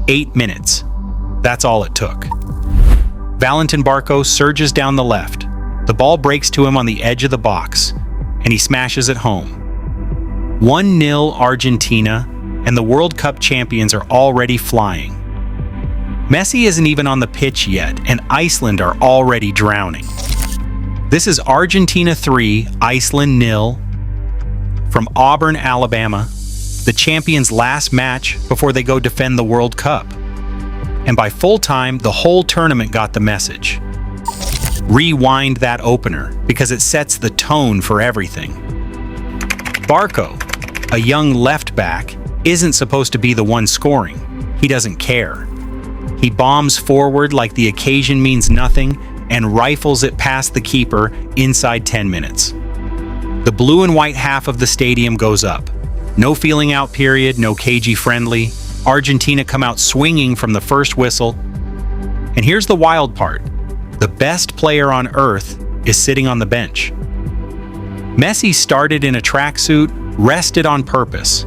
8 minutes. That's all it took. Valentin Barco surges down the left. The ball breaks to him on the edge of the box, and he smashes it home. 1-0 Argentina, and the World Cup champions are already flying. Messi isn't even on the pitch yet, and Iceland are already drowning. This is Argentina 3, Iceland 0, from Auburn, Alabama, the champions' last match before they go defend the World Cup. And by full time, the whole tournament got the message. Rewind that opener, because it sets the tone for everything. Barco, a young left back, isn't supposed to be the one scoring. He doesn't care. He bombs forward like the occasion means nothing and rifles it past the keeper inside 10 minutes. The blue and white half of the stadium goes up. No feeling out period, no cagey friendly. Argentina come out swinging from the first whistle. And here's the wild part. The best player on earth is sitting on the bench. Messi started in a tracksuit, rested on purpose.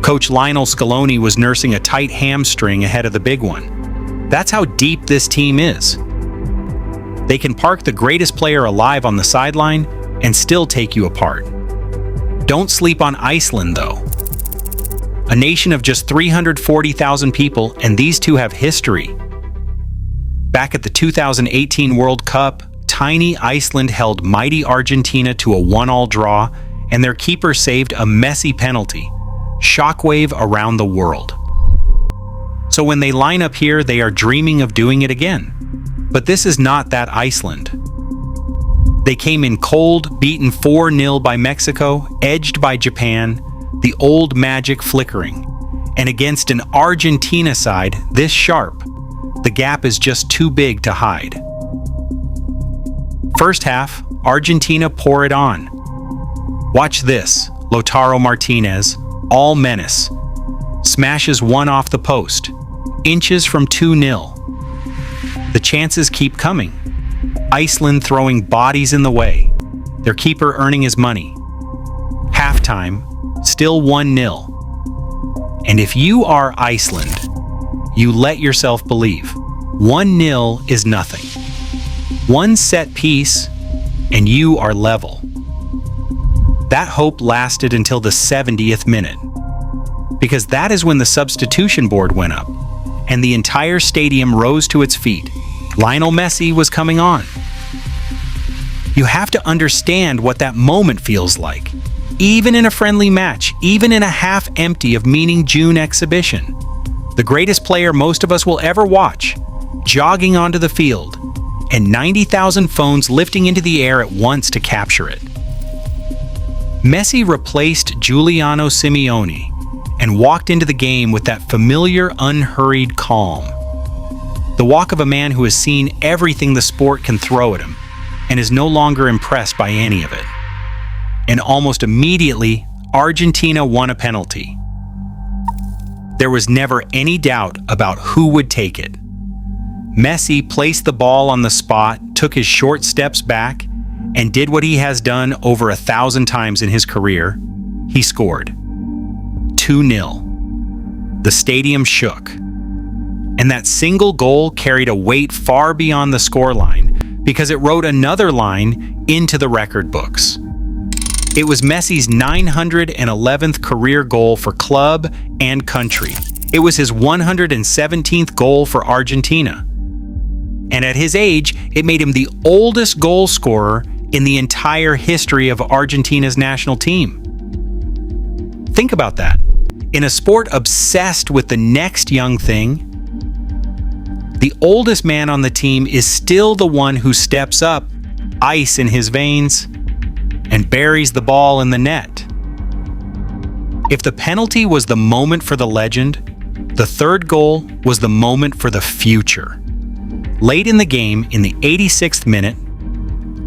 Coach Lionel Scaloni was nursing a tight hamstring ahead of the big one. That's how deep this team is. They can park the greatest player alive on the sideline and still take you apart. Don't sleep on Iceland, though. A nation of just 340,000 people, and these two have history. Back at the 2018 World Cup, tiny Iceland held mighty Argentina to a 1-1 draw, and their keeper saved a messy penalty. Shockwave around the world. So when they line up here, they are dreaming of doing it again. But this is not that Iceland. They came in cold, beaten 4-0 by Mexico, edged by Japan, the old magic flickering. And against an Argentina side this sharp, the gap is just too big to hide. First half, Argentina pour it on. Watch this, Lautaro Martinez, all menace, smashes one off the post, inches from 2-0. The chances keep coming. Iceland throwing bodies in the way, their keeper earning his money. Halftime, still 1-0. And if you are Iceland, you let yourself believe. 1-0 is nothing. One set piece, and you are level. That hope lasted until the 70th minute, because that is when the substitution board went up, and the entire stadium rose to its feet. Lionel Messi was coming on. You have to understand what that moment feels like. Even in a friendly match, even in a half-empty of meaning June exhibition. The greatest player most of us will ever watch, jogging onto the field, and 90,000 phones lifting into the air at once to capture it. Messi replaced Giuliano Simeone and walked into the game with that familiar, unhurried calm. The walk of a man who has seen everything the sport can throw at him and is no longer impressed by any of it. And almost immediately, Argentina won a penalty. There was never any doubt about who would take it. Messi placed the ball on the spot, took his short steps back, and did what he has done over 1,000 times in his career. He scored. 2-0. The stadium shook. And that single goal carried a weight far beyond the scoreline because it wrote another line into the record books. It was Messi's 911th career goal for club and country. It was his 117th goal for Argentina. And at his age, it made him the oldest goal scorer in the entire history of Argentina's national team. Think about that. In a sport obsessed with the next young thing, the oldest man on the team is still the one who steps up, ice in his veins, and buries the ball in the net. If the penalty was the moment for the legend, the third goal was the moment for the future. Late in the game, in the 86th minute,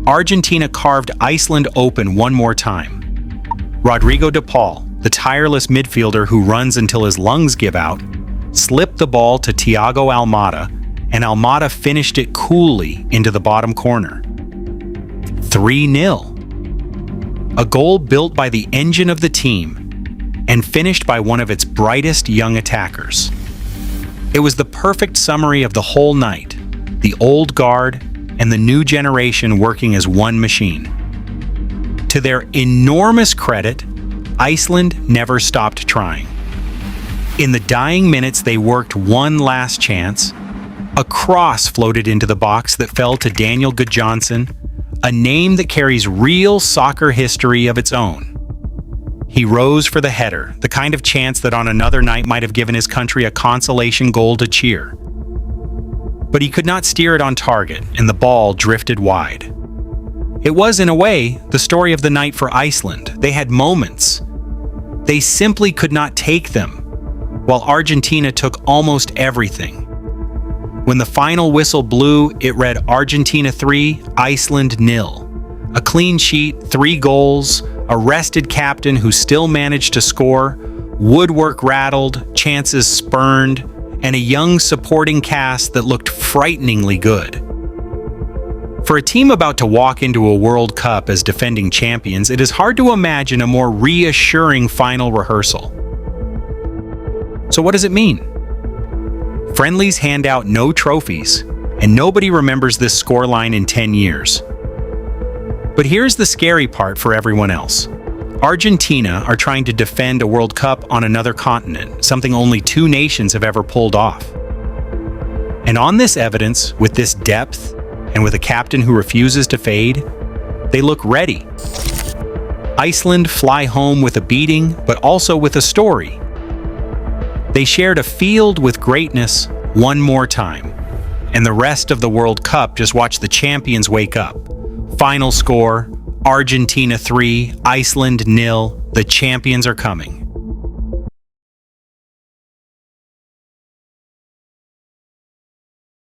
Argentina carved Iceland open one more time. Rodrigo de Paul, the tireless midfielder who runs until his lungs give out, slipped the ball to Thiago Almada, and Almada finished it coolly into the bottom corner. 3-0. A goal built by the engine of the team and finished by one of its brightest young attackers. It was the perfect summary of the whole night, the old guard and the new generation working as one machine. To their enormous credit, Iceland never stopped trying. In the dying minutes, they worked one last chance. A cross floated into the box that fell to Daniel Gudjonsson, a name that carries real soccer history of its own. He rose for the header, the kind of chance that on another night might have given his country a consolation goal to cheer. But he could not steer it on target, and the ball drifted wide. It was, in a way, the story of the night for Iceland. They had moments. They simply could not take them, while Argentina took almost everything. When the final whistle blew, it read Argentina 3, Iceland 0. A clean sheet, 3 goals, a rested captain who still managed to score, woodwork rattled, chances spurned, and a young supporting cast that looked frighteningly good. For a team about to walk into a World Cup as defending champions, it is hard to imagine a more reassuring final rehearsal. So what does it mean? Friendlies hand out no trophies, and nobody remembers this scoreline in 10 years. But here's the scary part for everyone else. Argentina are trying to defend a World Cup on another continent, something only 2 nations have ever pulled off. And on this evidence, with this depth, and with a captain who refuses to fade, they look ready. Iceland fly home with a beating, but also with a story. They shared a field with greatness one more time, and the rest of the World Cup just watched the champions wake up. Final score, Argentina 3, Iceland 0. The champions are coming.